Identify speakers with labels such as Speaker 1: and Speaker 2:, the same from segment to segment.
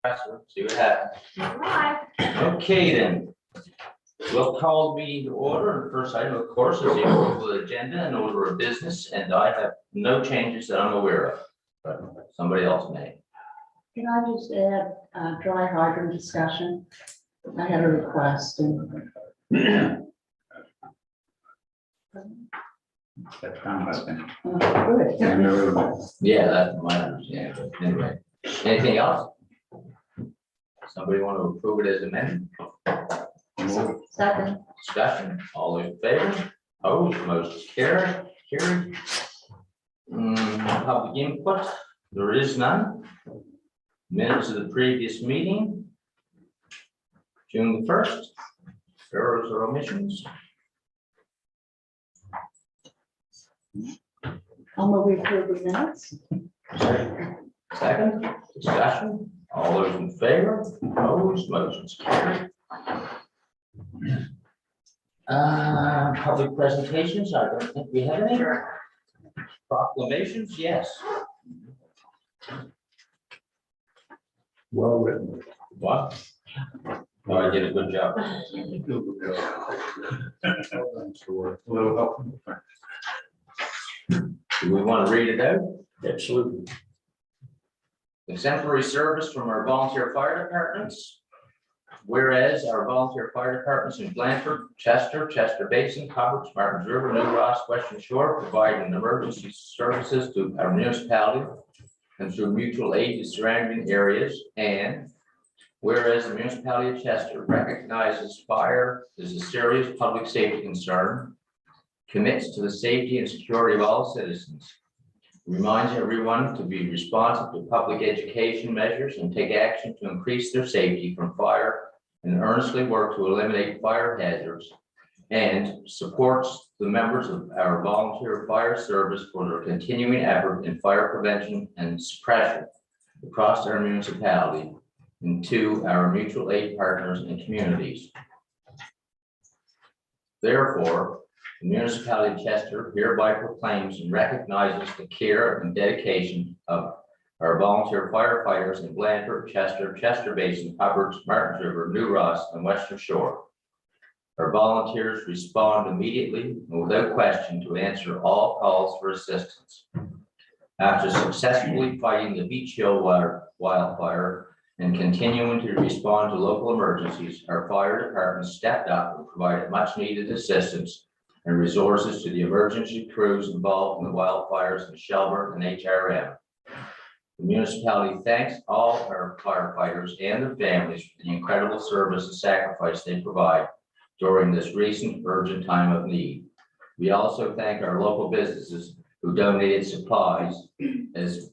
Speaker 1: See what happens. Okay, then. We'll call the meeting to order. And first item, of course, is the approval of the agenda and order of business, and I have no changes that I'm aware of, but somebody else may.
Speaker 2: Can I just add dry hydrant discussion? I had a request and
Speaker 3: That's kind of thing.
Speaker 2: good.
Speaker 1: Yeah, that's my understanding. But anyway, anything else? Somebody want to approve it as amended?
Speaker 2: Second,
Speaker 1: Discussion, all those in favor? Opposed, motion carried. Public input, there is none. Minutes of the previous meeting. June the 1st, errors or omissions?
Speaker 2: I'll move approve the minutes.
Speaker 1: Second, discussion, all those in favor? Opposed, motion's carried. Public presentations, I don't think we have any. Proclamations, yes.
Speaker 3: Well written.
Speaker 1: What? Oh, I did a good job.
Speaker 3: A little help.
Speaker 1: Do we want to read it out? Absolutely. Exemplary service from our volunteer fire departments. Whereas our volunteer fire departments in Blanford, Chester Basin, Cobbage, Martins River, New Ross, Western Shore provide emergency services to our municipality and through mutual aid to surrounding areas. And whereas the municipality of Chester recognizes fire as a serious public safety concern, commits to the safety and security of all citizens, reminds everyone to be responsive to public education measures and take action to increase their safety from fire, and earnestly work to eliminate fire hazards, and supports the members of our volunteer fire service for their continuing effort in fire prevention and suppression across our municipality and to our mutual aid partners and communities. Therefore, the municipality of Chester hereby proclaims and recognizes the care and dedication of our volunteer firefighters in Blanford, Chester Basin, Hubbard, Martins River, New Ross, and Western Shore. Our volunteers respond immediately and without question to answer all calls for assistance. After successfully fighting the Beach Hill wildfire and continuing to respond to local emergencies, our fire department stepped up and provided much needed assistance and resources to the emergency crews involved in the wildfires in Shelburne and HRM. The municipality thanks all our firefighters and their families for the incredible service and sacrifice they provide during this recent urgent time of need. We also thank our local businesses who donated supplies, as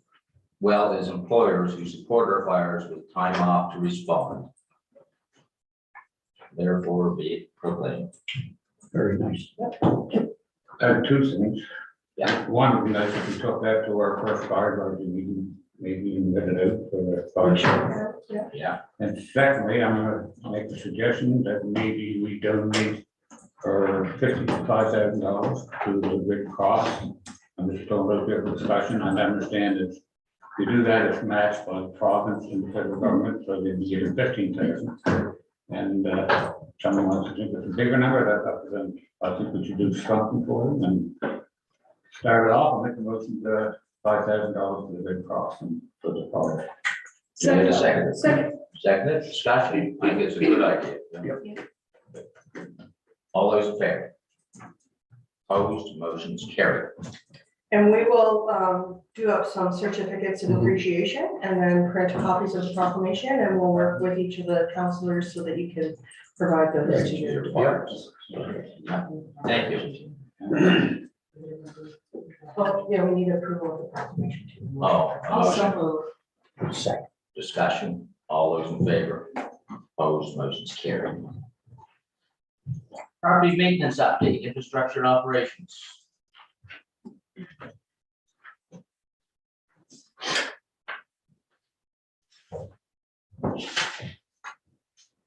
Speaker 1: well as employers who support our fires with time off to respond. Therefore, be it proclaimed.
Speaker 3: Very nice. Two things.
Speaker 1: Yeah.
Speaker 3: One would be nice if we took that to our first fire meeting, maybe even get it out for the fire.
Speaker 1: Yeah.
Speaker 3: And secondly, I'm gonna make the suggestion that maybe we donate for $55,000 to the Red Cross. I'm just talking about their discussion, and I understand that we do that as matched by the province and the federal government, so they'd be getting 15,000. And someone wants to think it's a bigger number, that's up to them. I think we should do something for them and start it off and make a motion to $5,000 to the Red Cross and for the fire.
Speaker 1: Second, discussion, I think it's a good idea. All those in favor? Opposed, motion's carried.
Speaker 4: And we will do up some certificates of appreciation and then print copies of the proclamation, and we'll work with each of the counselors so that you can provide those to your departments.
Speaker 1: Thank you.
Speaker 4: Well, yeah, we need approval of the proclamation too.
Speaker 1: Oh,
Speaker 4: Also
Speaker 1: motion. Second, discussion, all those in favor? Opposed, motion's carried. Property maintenance update, infrastructure and operations.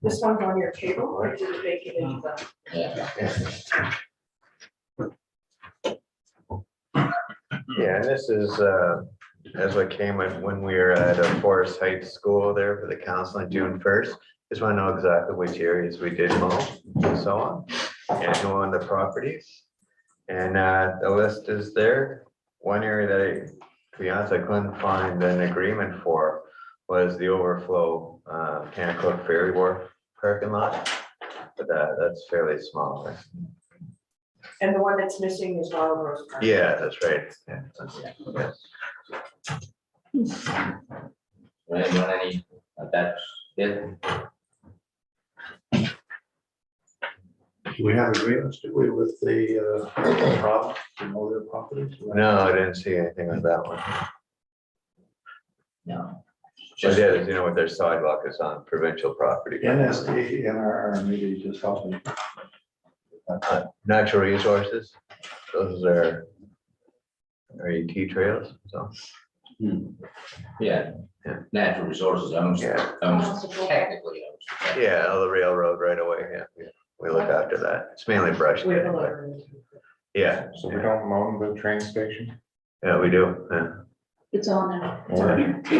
Speaker 4: This one's on your table, or did it make it into the?
Speaker 1: Yeah.
Speaker 5: Yeah, and this is as what came when we were at Forest Heights School there for the council on June 1st. Just want to know exactly which areas we did mow and so on, and who owned the properties. And the list is there. One area that to be honest, I couldn't find an agreement for was the overflow Kennecook Ferry Wharf parking lot. But that's fairly small.
Speaker 4: And the one that's missing is Wild Rose Park.
Speaker 5: Yeah, that's right. Yeah,
Speaker 1: Anyone, that's it?
Speaker 6: Do we have agreements, do we, with the province to mow their properties?
Speaker 5: No, I didn't see anything on that one.
Speaker 1: No.
Speaker 5: Just yeah, you know, with their sidewalk is on provincial property.
Speaker 6: NSD, NRR, maybe just help me.
Speaker 5: Natural resources, those are ET trails, so.
Speaker 1: Yeah,
Speaker 5: Yeah.
Speaker 1: natural resources owns,
Speaker 5: Yeah.
Speaker 1: technically owns.
Speaker 5: Yeah, oh, the railroad right away, yeah, we look after that, it's mainly brush.
Speaker 4: We have a
Speaker 5: but-
Speaker 4: letter.
Speaker 5: Yeah,
Speaker 7: So we don't mow the train station?
Speaker 5: yeah, we do, yeah,
Speaker 2: It's on there.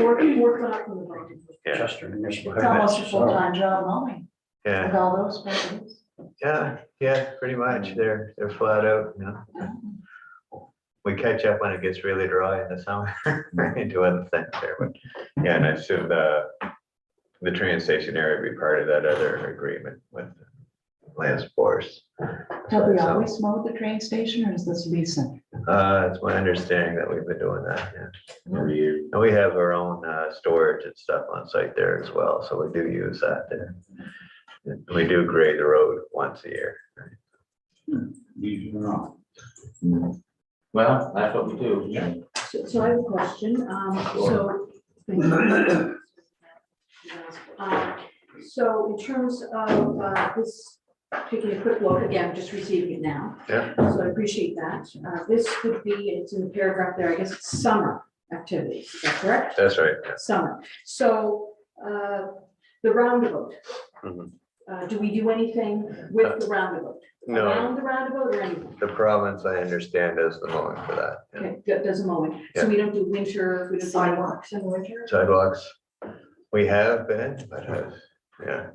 Speaker 4: Work on it from the budget.
Speaker 5: yeah,
Speaker 3: Chester Municipal.
Speaker 2: It's almost a full-time job mowing
Speaker 5: yeah,
Speaker 2: with all those places.
Speaker 5: yeah, pretty much, they're flat out, you know. We catch up when it gets really dry in the summer, into other things there, but, yeah, and I assume the train station area would be part of that other agreement with Lance Force.
Speaker 2: Have we
Speaker 5: So,
Speaker 2: always mowed the train station or is this recent?
Speaker 5: It's my understanding that we've been doing that, yeah.
Speaker 1: Every year.
Speaker 5: And we have our own storage and stuff on site there as well, so we do use that there. And we do grade the road once a year.
Speaker 3: These are not.
Speaker 1: Well, that's what we do.
Speaker 8: So I have a question, so. thank you. So in terms of this, taking a quick look, again, just receiving it now.
Speaker 5: Yeah.
Speaker 8: So I appreciate that. This would be, it's in the paragraph there, I guess it's summer activities, is that correct?
Speaker 5: That's right, yeah.
Speaker 8: Summer. So the roundabout.
Speaker 5: Mhm.
Speaker 8: Do we do anything with the roundabout?
Speaker 5: No,
Speaker 8: Around the roundabout or anything?
Speaker 5: the province, I understand, does the mowing for that. Yeah.
Speaker 8: Okay, that does a mowing.
Speaker 5: Yeah.
Speaker 8: So we don't do winter, we don't do
Speaker 4: Sidewalks in the winter.
Speaker 5: Sidewalks, we have been, but yeah,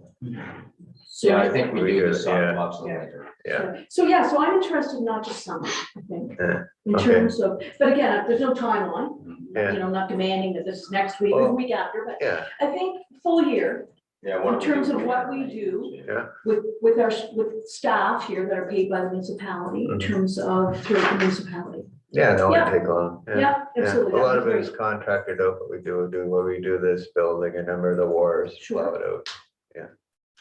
Speaker 1: Yeah, I think we
Speaker 5: We
Speaker 1: do
Speaker 5: do,
Speaker 1: the
Speaker 5: yeah.
Speaker 1: sidewalks in the winter.
Speaker 5: yeah,
Speaker 8: So, yeah, so I'm interested not just summer, I think,
Speaker 5: Yeah,
Speaker 8: in
Speaker 5: okay.
Speaker 8: terms of, but again, there's no timeline.
Speaker 5: Yeah.
Speaker 8: You know, not demanding that this is next week or the
Speaker 5: Well,
Speaker 8: week after, but
Speaker 5: yeah,
Speaker 8: I think full year
Speaker 1: Yeah.
Speaker 8: in terms of what we do
Speaker 5: yeah,
Speaker 8: with our, with staff here that are paid by the municipality in
Speaker 5: Mhm.
Speaker 8: terms of through the municipality.
Speaker 5: yeah, that
Speaker 8: Yeah.
Speaker 5: wouldn't take long.
Speaker 8: Yeah,
Speaker 5: Yeah,
Speaker 8: absolutely.
Speaker 5: a lot
Speaker 8: that'd
Speaker 5: of
Speaker 8: be
Speaker 5: it is
Speaker 8: great.
Speaker 5: contracted out, but we do where we do this building, a number of the wars,
Speaker 8: Sure.
Speaker 5: plow it out.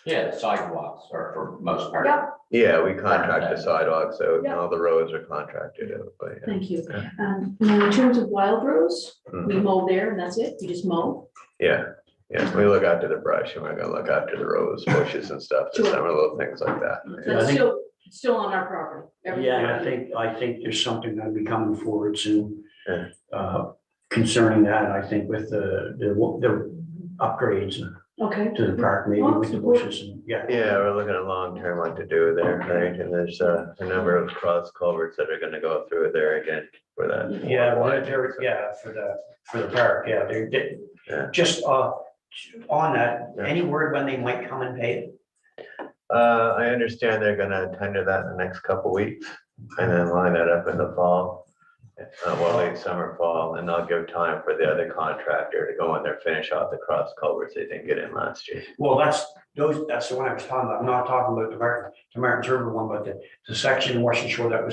Speaker 1: Yeah, the sidewalks are for most part.
Speaker 8: Yeah,
Speaker 5: Yeah, we contract the sidewalks out, and
Speaker 8: Yeah.
Speaker 5: all the roads are contracted out, but yeah.
Speaker 8: thank you.
Speaker 5: Yeah.
Speaker 8: Now in terms of wild rose, we
Speaker 5: Mhm.
Speaker 8: mow there and that's it, we just mow.
Speaker 5: Yeah, we look after the brush, and we're gonna look after the rose bushes and stuff, just
Speaker 8: Sure.
Speaker 5: some little things like that.
Speaker 3: Yeah, I
Speaker 8: That's
Speaker 3: think-
Speaker 8: still on our property. everything.
Speaker 3: Yeah, and I think there's something that'll be coming forward soon.
Speaker 5: Yeah.
Speaker 3: Concerning that, I think with the upgrades
Speaker 8: Okay.
Speaker 3: to the park, maybe with the bushes and, yeah.
Speaker 5: Yeah, we're looking at long term what to do there, right? And there's a number of cross culverts that are gonna go through there again for that.
Speaker 3: Yeah, well, yeah, for the park, yeah,
Speaker 5: Yeah.
Speaker 3: just, on that,
Speaker 5: Yeah.
Speaker 3: any word when they might come and pay it?
Speaker 5: I understand they're gonna tender that in the next couple weeks and then line that up in the fall. Well, late summer, fall, and they'll give time for the other contractor to go in there, finish off the cross culverts they didn't get in last year.
Speaker 3: Well, that's the one I was talking about, I'm not talking about the Martin's River one, but the section, wasn't sure that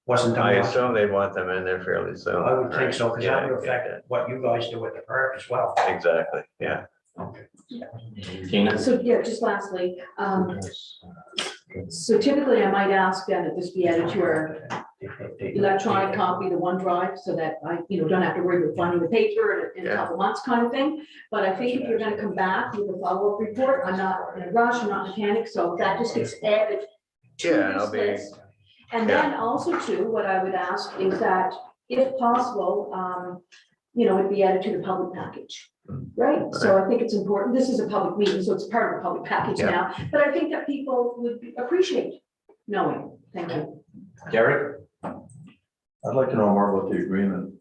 Speaker 3: wasn't done.
Speaker 5: I
Speaker 3: yet.
Speaker 5: assume they'd want them in there fairly soon.
Speaker 3: I would think so, because that would
Speaker 5: Yeah,
Speaker 3: affect what you guys do at the park as well.
Speaker 5: Exactly, yeah.
Speaker 3: Okay.
Speaker 1: Tina?
Speaker 8: So, yeah, just lastly, so typically I might ask then that this be added to our electronic copy, the OneDrive, so that I, don't have to worry about finding the paper in a
Speaker 5: Yeah.
Speaker 8: couple months kind of thing. But I think if you're gonna come back with a follow-up report, I'm not in a rush, I'm not in a panic, so that just gets added to
Speaker 5: Yeah, and I'll
Speaker 8: this
Speaker 5: be,
Speaker 8: list. And then also too, what I would ask is that if possible, it'd be added to the public package. Right, so I think it's important, this is a public meeting, so it's part of the public package
Speaker 5: Yeah.
Speaker 8: now, but I think that people would appreciate knowing, thank you.
Speaker 1: Derek?
Speaker 6: I'd like to know more about the agreement.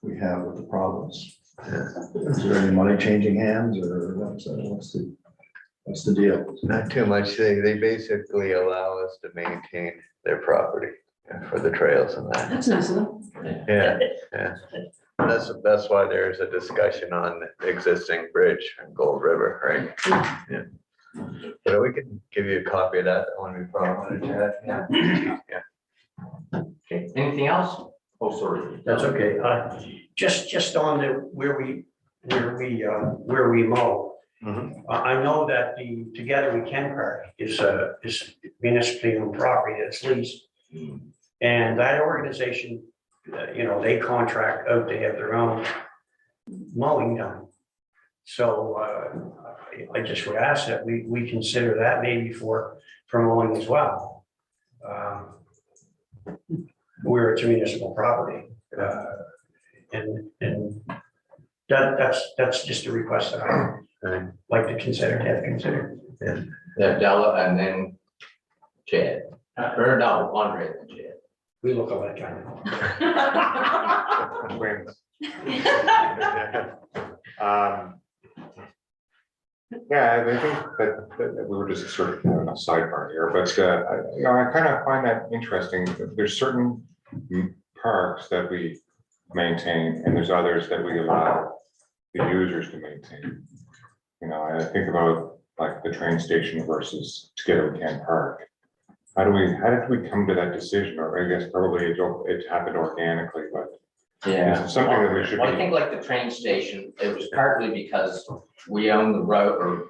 Speaker 6: we have with the province. Is there any money changing hands or what's the deal?
Speaker 5: Not too much. They basically allow us to maintain their property for the trails and that.
Speaker 8: That's nice of them.
Speaker 5: Yeah, yeah. That's why there's a discussion on the existing bridge on Gold River, right? Yeah. But we can give you a copy of that when we probably chat. Yeah.
Speaker 1: Okay, anything else? Oh, sorry.
Speaker 9: That's okay. Just on the, where we mow.
Speaker 5: Mhm.
Speaker 9: I know that the Together We Can Park is municipally owned property that's leased. And that organization, they contract out to have their own mowing done. So I just would ask that we consider that maybe for mowing as well. Where it's municipal property. And that's just a request that I'd like to have considered.
Speaker 1: Yeah, Della and then Chad. Or no, Andre and Chad.
Speaker 9: We look alike, kind of.
Speaker 7: Twins. Yeah, I think that we were just sort of having a sidebar here, but I kind of find that interesting. There's certain parks that we maintain, and there's others that we allow the users to maintain. I think about like the train station versus Together We Can Park. How did we come to that decision? Or I guess probably it happened organically, but
Speaker 1: Yeah.
Speaker 7: it's something that we should
Speaker 1: Well, I
Speaker 7: be.
Speaker 1: think like the train station, it was partly because we own the road or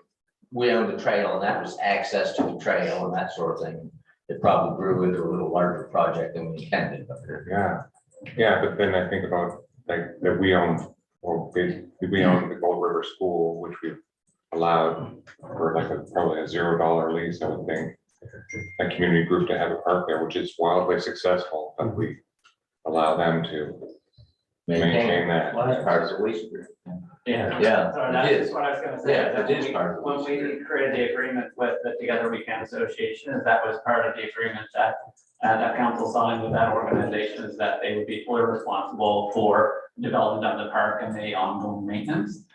Speaker 1: we own the trail and that was access to the trail and that sort of thing. It probably grew into a little larger project than we intended.
Speaker 7: Yeah, but then I think about like that we own, or we own the Gold River School, which we've allowed for like probably a $0 lease, I would think. A community group to have a park there, which is wildly successful, but we allow them to maintain that.
Speaker 1: Well, that's part of the lease agreement.
Speaker 10: Yeah.
Speaker 1: Yeah,
Speaker 10: So
Speaker 1: it
Speaker 10: that's
Speaker 1: is.
Speaker 10: just what I was gonna say.
Speaker 1: Yeah,
Speaker 10: that
Speaker 1: it is
Speaker 10: when we-
Speaker 1: part of the
Speaker 10: When
Speaker 1: lease
Speaker 10: we
Speaker 1: agreement.
Speaker 10: created the agreement with the Together We Can Association, is that was part of the agreement that that council signed with that organization, is that they would be fully responsible for development of the park and the ongoing maintenance.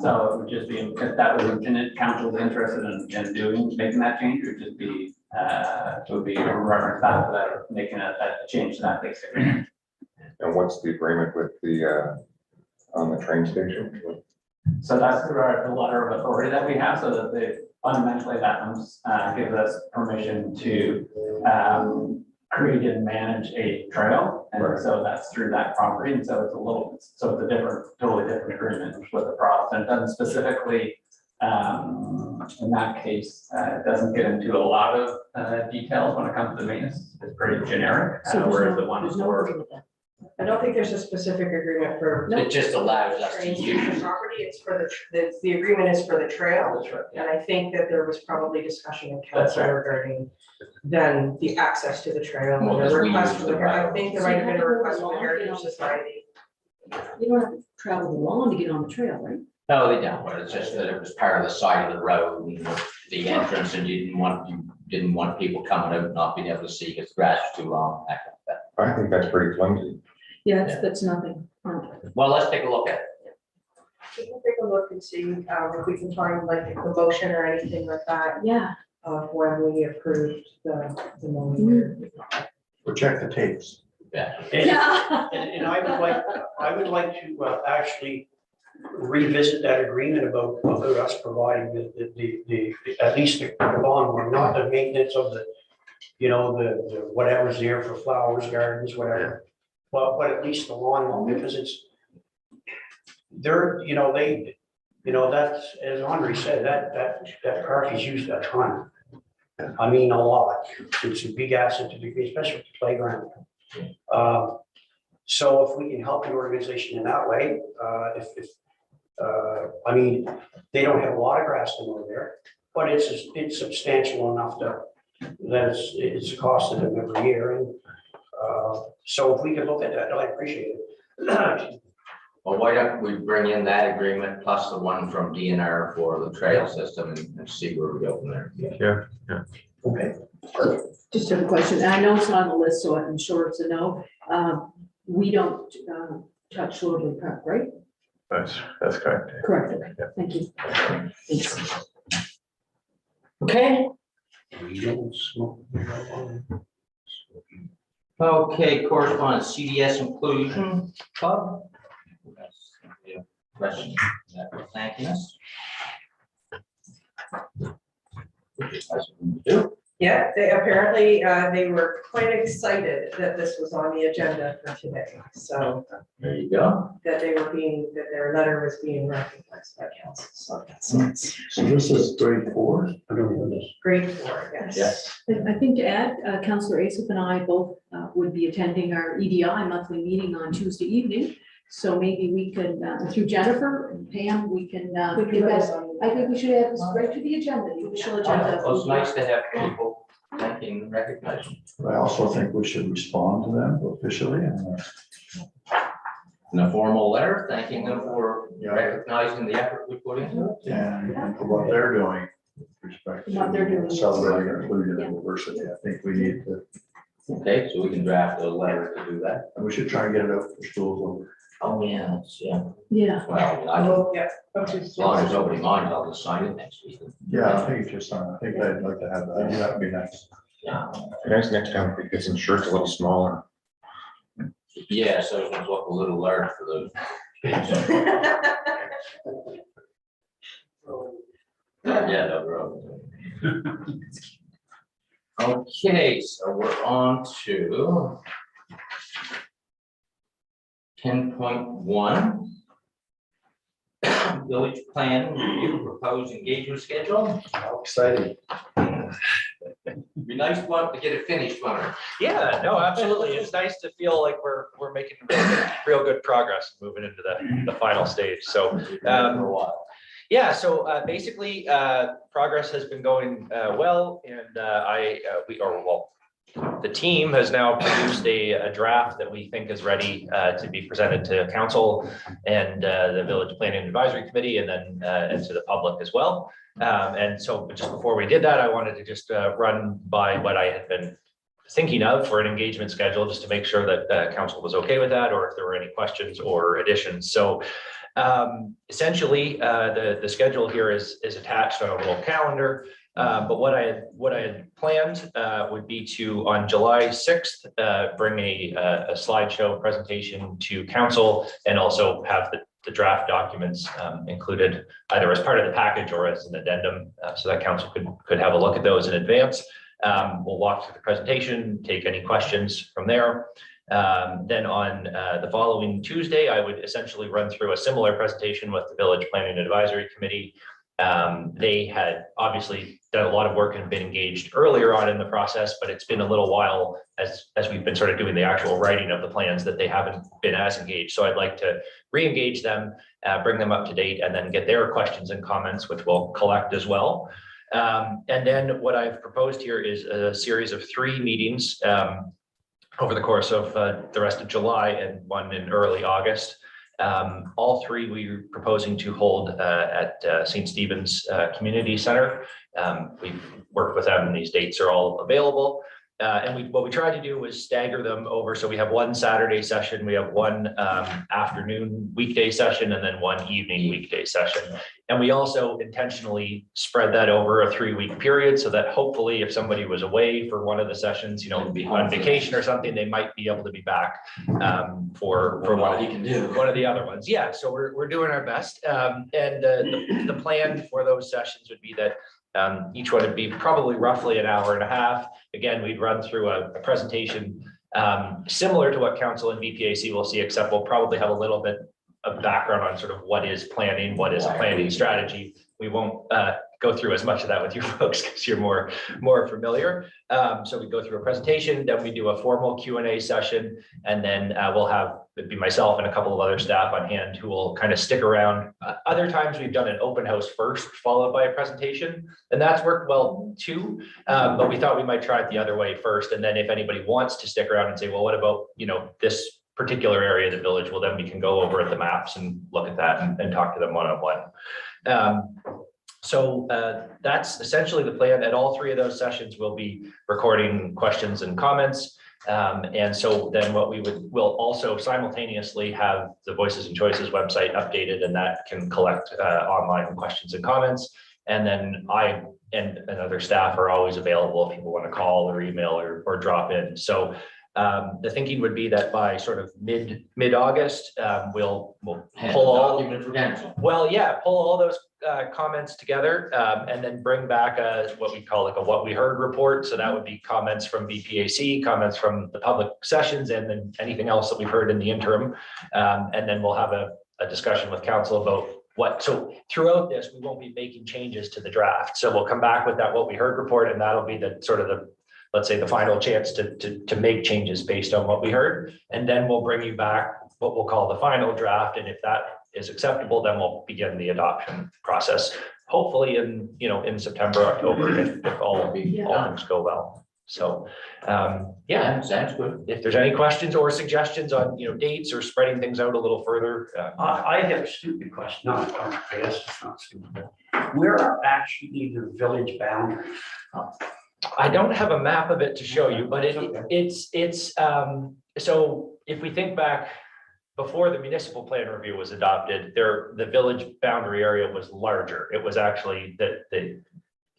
Speaker 10: So it would just be, if that was in council's interested in making that change, it would just be, it would be a reference back to that, or making a change to that basic agreement.
Speaker 7: And what's the agreement with the, on the train station?
Speaker 10: So that's through the letter of authority that we have, so that fundamentally that gives us permission to create and manage a trail. And
Speaker 7: Right.
Speaker 10: so that's through that property. And so it's a totally different agreement with the province. And it doesn't specifically, in that case, it doesn't get into a lot of details when it comes to maintenance. It's pretty generic,
Speaker 8: So
Speaker 10: whereas the one
Speaker 8: there's no
Speaker 10: for.
Speaker 8: agreement with that.
Speaker 4: I don't think there's a specific agreement for.
Speaker 1: It just allows us to
Speaker 4: train station
Speaker 1: use.
Speaker 4: property, it's for the agreement is for the trail.
Speaker 10: That's right.
Speaker 4: And I think that there was probably discussion in
Speaker 10: That's
Speaker 4: council
Speaker 10: right.
Speaker 4: regarding then the access to the trail
Speaker 1: Well,
Speaker 4: and
Speaker 1: because
Speaker 4: the
Speaker 1: we
Speaker 4: request
Speaker 1: use
Speaker 4: for
Speaker 1: the
Speaker 4: the, I
Speaker 1: road.
Speaker 4: think there
Speaker 8: So
Speaker 4: might
Speaker 8: you
Speaker 4: have
Speaker 8: have
Speaker 4: been a
Speaker 8: to go
Speaker 4: request from the
Speaker 8: along,
Speaker 4: Heritage Society.
Speaker 8: You don't have to travel the lawn to get on the trail, right?
Speaker 1: No, they don't, but it's just that it was part of the side of the road and the entrance and you didn't want people coming out and not being able to see because the grass was too long, that kind of thing.
Speaker 7: I think that's pretty flimsy.
Speaker 8: Yeah,
Speaker 1: Yeah.
Speaker 8: that's nothing.
Speaker 1: Well, let's take a look at it.
Speaker 4: We can take a look and see if we can find like the motion or anything like that
Speaker 8: Yeah.
Speaker 4: of when we approved the mowing.
Speaker 6: Or check the tapes.
Speaker 1: Yeah.
Speaker 8: Yeah.
Speaker 9: And I would like to actually revisit that agreement about us providing the at least the lawnmower, not the maintenance of the whatever's there for flowers, gardens, whatever. Well, but at least the lawnmower, because that's, as Andre said, that park is used a ton. I mean, a lot. It's a big asset to degree, especially with the playground. So if we can help the organization in that way, I mean, they don't have a lot of grass to mow there, but it's substantial enough that it's costed them every year. And so if we could look at that, I appreciate it.
Speaker 1: Well, why don't we bring in that agreement plus the one from DNR for the trail system and see where we go from there.
Speaker 9: Okay.
Speaker 8: Just have a question, and I know it's not on the list, so I'm sure it's a no. We don't, Touch Shoreview Park, right?
Speaker 5: That's correct.
Speaker 8: Correct, okay, thank you.
Speaker 1: Okay,
Speaker 9: We don't smoke marijuana.
Speaker 1: okay, correspondence, CDS Inclusion Club. Yeah, question that we're thanking us.
Speaker 4: Yeah, they apparently, they were quite excited that this was on the agenda for today. So
Speaker 1: There you go.
Speaker 4: that that their letter was being recognized by council. So that's nice.
Speaker 6: So this is grade 4?
Speaker 9: I don't know this.
Speaker 4: Grade 4, yes.
Speaker 1: Yes.
Speaker 8: I think to add, Councillor Asif and I both would be attending our EDI monthly meeting on Tuesday evening. So maybe we could, through Jennifer and Pam, we can, give us, I think we should add this right to the agenda, the official agenda.
Speaker 1: Well, it's nice to have people thanking and recognizing.
Speaker 6: I also think we should respond to them officially and
Speaker 1: In a formal letter, thanking them for
Speaker 6: Yeah.
Speaker 1: recognizing the effort we put into it.
Speaker 6: and for what they're doing with respect
Speaker 8: What they're doing.
Speaker 6: to celebrating inclusion
Speaker 8: Yeah.
Speaker 6: and diversity. I think we need to,
Speaker 1: Okay, so we can draft a letter to do that.
Speaker 6: and we should try and get it out for schools over.
Speaker 1: Oh, yeah, that's, yeah.
Speaker 8: Yeah,
Speaker 1: Well, I don't,
Speaker 4: Oh, yeah.
Speaker 1: as long as nobody minds, I'll just sign it next week.
Speaker 6: Yeah, I think it's just, I think I'd like to have that. That would be nice.
Speaker 1: Yeah,
Speaker 7: Nice next time, it gets insured a little smaller.
Speaker 1: yeah, so it's gonna look a little large for those. Yeah, no problem. Okay, so we're on to 10.1. Village plan review proposed engagement schedule.
Speaker 6: How exciting.
Speaker 1: Be nice one to get it finished, one.
Speaker 11: Yeah, no, absolutely. It's nice to feel like we're making real good progress, moving into the final stage. So,
Speaker 1: For a while.
Speaker 11: yeah, so basically, progress has been going well, and the team has now produced a draft that we think is ready to be presented to council and the Village Planning Advisory Committee, and then and to the public as well. And so just before we did that, I wanted to just run by what I had been thinking of for an engagement schedule, just to make sure that council was okay with that, or if there were any questions or additions. So essentially, the schedule here is attached on a little calendar. But what I had planned would be to, on July 6th, bring a slideshow presentation to council, and also have the draft documents included either as part of the package or as an addendum, so that council could have a look at those in advance. We'll walk through the presentation, take any questions from there. Then on the following Tuesday, I would essentially run through a similar presentation with the Village Planning Advisory Committee. They had obviously done a lot of work and been engaged earlier on in the process, but it's been a little while as we've been sort of doing the actual writing of the plans that they haven't been as engaged. So I'd like to re-engage them, bring them up to date, and then get their questions and comments, which we'll collect as well. And then what I've proposed here is a series of 3 meetings over the course of the rest of July and one in early August. All 3 we're proposing to hold at St. Stephen's Community Center. We've worked with them, and these dates are all available. And what we tried to do was stagger them over. So we have one Saturday session, we have one afternoon weekday session, and then one evening weekday session. And we also intentionally spread that over a 3-week period, so that hopefully if somebody was away for one of the sessions, you know, on vacation or something, they might be able to be back for
Speaker 1: what you can do.
Speaker 11: one of the other ones. Yeah, so we're doing our best. And the plan for those sessions would be that each one would be probably roughly an hour and a half. Again, we'd run through a presentation similar to what council and VPAC will see, except we'll probably have a little bit of background on sort of what is planning, what is a planning strategy. We won't go through as much of that with you folks because you're more familiar. So we go through a presentation, then we do a formal Q&A session, and then we'll have, it'd be myself and a couple of other staff on hand who will kind of stick around. Other times we've done an open house first, followed by a presentation, and that's worked well too. But we thought we might try it the other way first, and then if anybody wants to stick around and say, well, what about, you know, this particular area of the village? Well, then we can go over at the maps and look at that and talk to them one-on-one. So that's essentially the plan. At all 3 of those sessions, we'll be recording questions and comments. And so then what we'll also simultaneously have the Voices and Choices website updated, and that can collect online questions and comments. And then I and other staff are always available if people want to call or email or drop in. So the thinking would be that by sort of mid-August, we'll pull all, pull all those comments together, and then bring back what we call like a what we heard report. So that would be comments from BPAC, comments from the public sessions, and then anything else that we've heard in the interim. And then we'll have a discussion with council about so throughout this, we won't be making changes to the draft. So we'll come back with that what we heard report, and that'll be the sort of let's say the final chance to make changes based on what we heard. And then we'll bring you back what we'll call the final draft. And if that is acceptable, then we'll begin the adoption process, hopefully in September, October, if all things go well. So, yeah,
Speaker 1: sounds good.
Speaker 11: If there's any questions or suggestions on, dates or spreading things out a little further.
Speaker 9: I have a stupid question. No, I guess it's not stupid. Where are actually the village boundaries?
Speaker 11: I don't have a map of it to show you, but it's so if we think back before the municipal plan review was adopted, the village boundary area was larger. It was actually the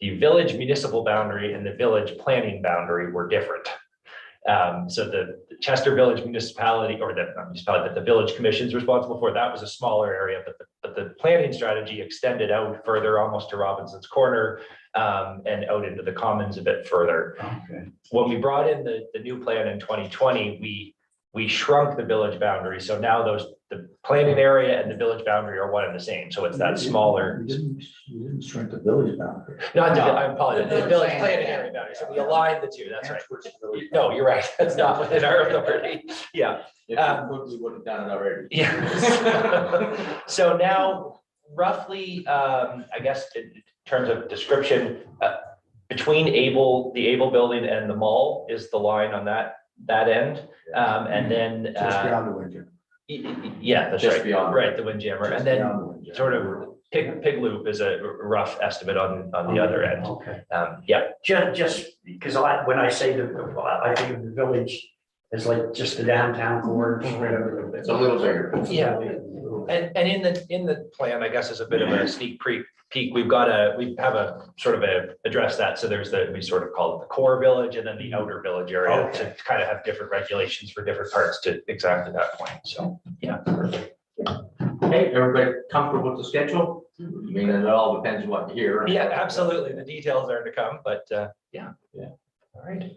Speaker 11: village municipal boundary and the village planning boundary were different. So the Chester Village Municipality, or not municipality, but the village commission is responsible for, that was a smaller area, but the planning strategy extended out further, almost to Robinson's Corner, and out into the commons a bit further.
Speaker 3: Okay.
Speaker 11: When we brought in the new plan in 2020, we shrunk the village boundary. So now the planning area and the village boundary are one and the same. So it's that smaller.
Speaker 6: You didn't shrink the village boundary.
Speaker 11: I apologize, the village planning area boundary. So we aligned the two, that's right. No, you're right. That's not within our authority. Yeah.
Speaker 1: If we would have done it already.
Speaker 11: Yeah. So now roughly, I guess in terms of description, between the Able building and the mall is the line on that end. And then,
Speaker 6: Just beyond the winter.
Speaker 11: yeah, that's
Speaker 1: Just
Speaker 11: right.
Speaker 1: beyond.
Speaker 11: Right, the Windjammer. And then sort of Pig Loop is a rough estimate on the other end.
Speaker 9: Okay.
Speaker 11: Yeah.
Speaker 9: Just because when I say I think of the village as like just the downtown core.
Speaker 1: It's a little bigger.
Speaker 11: Yeah. And in the plan, I guess, is a bit of a sneak peek. We have a sort of address that. So we sort of call it the core village and then the outer village area to kind of have different regulations for different parts to exactly that point. So, yeah.
Speaker 1: Okay, everybody comfortable with the schedule? I mean, it all depends on what you hear.
Speaker 11: Yeah, absolutely. The details are to come, but yeah. All right.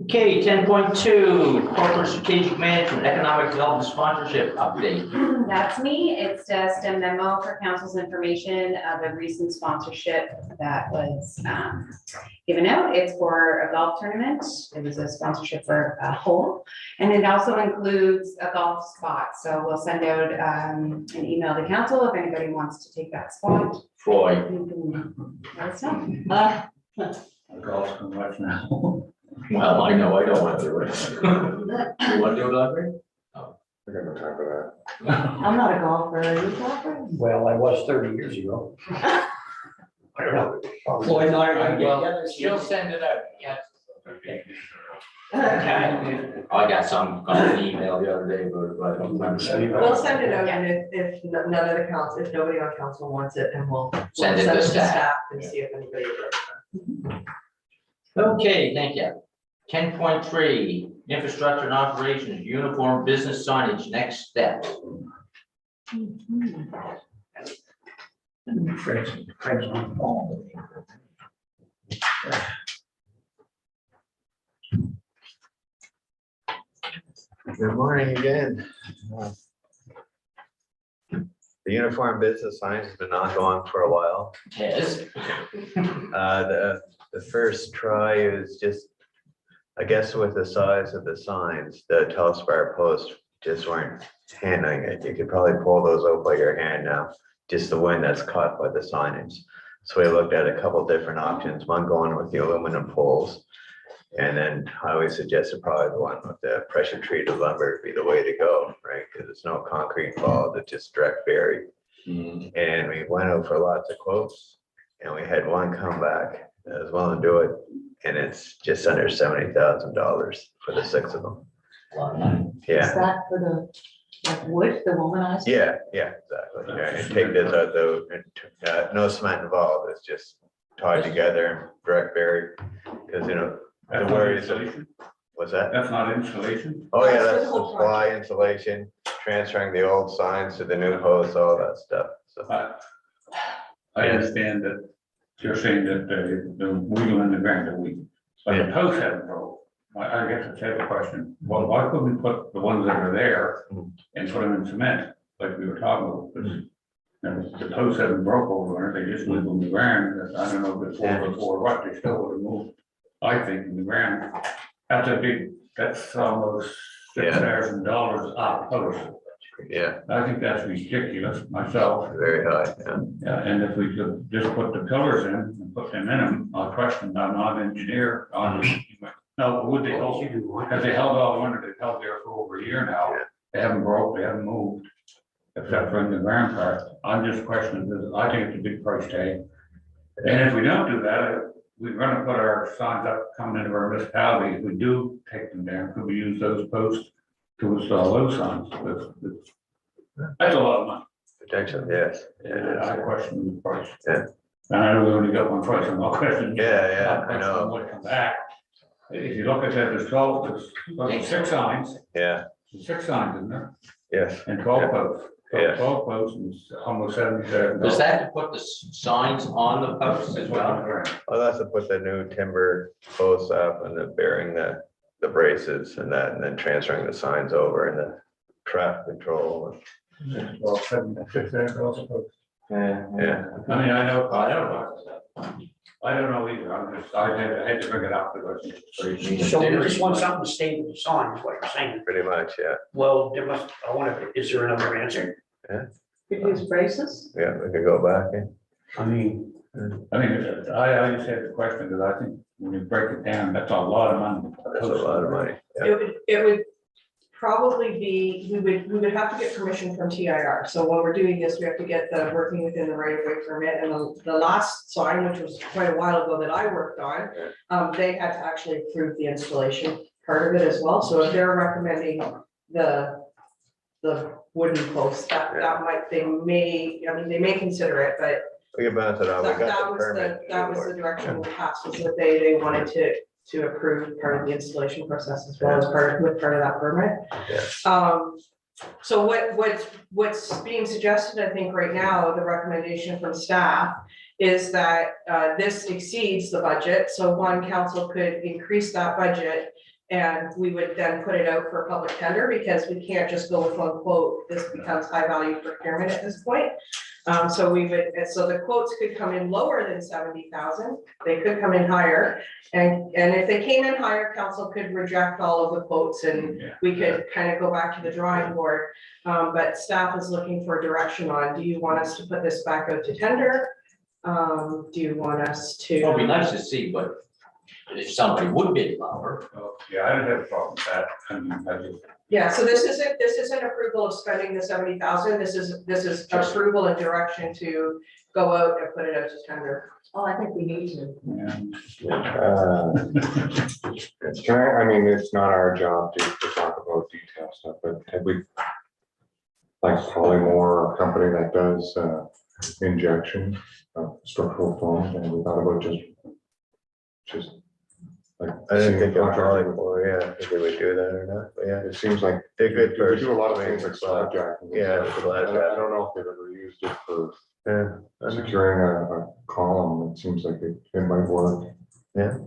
Speaker 1: Okay, 10.2, corporate strategic management, economic development sponsorship update.
Speaker 12: That's me. It's just a memo for council's information of a recent sponsorship that was given out. It's for a golf tournament. It was a sponsorship for a hole, and it also includes a golf spot. So we'll send out an email to council if anybody wants to take that spot.
Speaker 1: Troy.
Speaker 12: You can let us know.
Speaker 3: Golf's too much now.
Speaker 1: Well, I know, I don't want to do it. You want to do it, Audrey?
Speaker 7: I got no time for
Speaker 2: I'm not a golfer. Are you a golfer?
Speaker 9: Well, I was 30 years ago. I don't know.
Speaker 1: Well, she'll send it out, yes. Okay. I got some email the other day, but I don't remember.
Speaker 4: We'll send it out, and if none of the council, if nobody on council wants it, then we'll
Speaker 1: Send it to staff.
Speaker 4: and see if anybody does.
Speaker 1: Okay, thank you. 10.3, infrastructure and operations, uniform business signage, next step.
Speaker 5: Good morning again. The uniform business signs has been ongoing for a while.
Speaker 1: Yes.
Speaker 5: The first try is just, I guess with the size of the signs, the telespar posts just weren't handling it. You could probably pull those out by your hand now, just the wind that's caught by the signage. So we looked at a couple different options, one going with the aluminum poles. And then I always suggested probably the one with the pressure treated lumber would be the way to go, right? Because it's no concrete involved, it's just direct buried. And we went out for lots of quotes and we had one come back that was willing to do it and it's just under $70,000 for the 6 of them.
Speaker 1: A lot of money.
Speaker 2: Is
Speaker 5: Yeah,
Speaker 2: that for the, like wood, the womanized?
Speaker 5: yeah, exactly. Yeah, and take this out though, no cement involved, it's just tied together, direct buried, because the
Speaker 3: That's not
Speaker 5: worries of,
Speaker 3: insulation?
Speaker 5: what's that?
Speaker 3: That's not insulation?
Speaker 5: Oh, yeah,
Speaker 4: That's for the
Speaker 5: that's
Speaker 4: whole
Speaker 5: supply insulation, transferring the old signs to the new posts, all that stuff, so.
Speaker 3: I understand that you're saying that the wheel and the ground are weak, but the posts haven't broke. I guess it's a question, well, why couldn't we put the ones that are there and put them in cement, like we were talking about? Because, the posts haven't broke over there, they just moved on the ground, I don't know if it's before what, they still would have moved, I think, in the ground. That's almost $6,000 a post.
Speaker 5: Yeah,
Speaker 3: I think that's ridiculous myself.
Speaker 5: very high, yeah.
Speaker 3: Yeah, and if we could just put the pillars in and put them in them, I question, I'm not an engineer, no, would they hold? Because they held all winter, they've held there for over a year now, they haven't broke, they haven't moved. Except for in the ground part, I'm just questioning, this. I think it's a big price tag. And if we don't do that, we're gonna put our signs up coming into our municipality, if we do take them down, could we use those posts to install those signs? That's a lot of money.
Speaker 5: Protection, yes.
Speaker 3: And I question the price.
Speaker 5: Yeah.
Speaker 3: And I know we only got one price, I'm not questioning.
Speaker 5: Yeah, I know.
Speaker 3: What comes back. If you look at that, there's 12, there's 6 signs,
Speaker 5: Yeah,
Speaker 3: there's 6 signs in there,
Speaker 5: yes,
Speaker 3: and 12 posts. So
Speaker 5: Yeah.
Speaker 3: 12 posts is almost $70,000.
Speaker 1: Does that have to put the signs on the posts as well?
Speaker 5: well, that's to put the new timber posts up and then bearing the braces and that, and then transferring the signs over and the traffic control.
Speaker 3: Well, $76,000 a post.
Speaker 1: Yeah.
Speaker 5: Yeah,
Speaker 3: I mean, I don't know either, I had to bring it up because.
Speaker 9: So you just want something to stay with the sign, is what you're saying.
Speaker 5: pretty much, yeah.
Speaker 9: Well, is there another answer?
Speaker 2: Could use braces?
Speaker 5: Yeah, we could go back in.
Speaker 9: I mean,
Speaker 3: I just had the question, because I think when you break it down, that's a lot of money.
Speaker 5: That's a lot of money. Yeah.
Speaker 4: It would probably be, we would have to get permission from TIR. So while we're doing this, we have to get the working within the right of way permit. And the last sign, which was quite a while ago that I worked on, they had to actually approve the installation part of it as well. So if they're recommending the wooden post, that might, they may consider it, but
Speaker 5: We can bounce it off. We
Speaker 4: that
Speaker 5: got the
Speaker 4: was
Speaker 5: permit.
Speaker 4: that was the direction we passed, was that they wanted to approve part of the installation process as well as part of that permit.
Speaker 5: Yeah.
Speaker 4: So what's being suggested, I think right now, the recommendation from staff is that this exceeds the budget, so one council could increase that budget. And we would then put it out for a public tender, because we can't just go with one quote, this becomes high value procurement at this point. So the quotes could come in lower than 70,000, they could come in higher. And if they came in higher, council could reject all of the quotes and we could kind of go back to the drawing board. But staff is looking for direction on, do you want us to put this back out to tender? Do you want us to?
Speaker 1: It'd be nice to see, but if somebody would bid lower.
Speaker 3: Yeah, I don't have a problem with that. I mean, I just.
Speaker 4: Yeah, so this isn't approval of spending the 70,000, this is approval and direction to go out and put it out to tender.
Speaker 2: Oh, I think we need to.
Speaker 7: I mean, it's not our job to talk about detail stuff, but have we, like Polymore, a company that does injection of structural foam, and we thought about just like.
Speaker 5: I didn't
Speaker 7: seeing
Speaker 5: think of
Speaker 7: contract with-
Speaker 5: Polymore, if they would do that or not, but yeah.
Speaker 7: It seems like
Speaker 5: They're good
Speaker 7: we
Speaker 5: for.
Speaker 7: do a lot of things like slab jacking.
Speaker 5: Yeah, slab
Speaker 7: I
Speaker 5: jacking.
Speaker 7: don't know if they've ever used it for
Speaker 5: Yeah.
Speaker 7: securing a column. It seems like it might work.
Speaker 5: Yeah.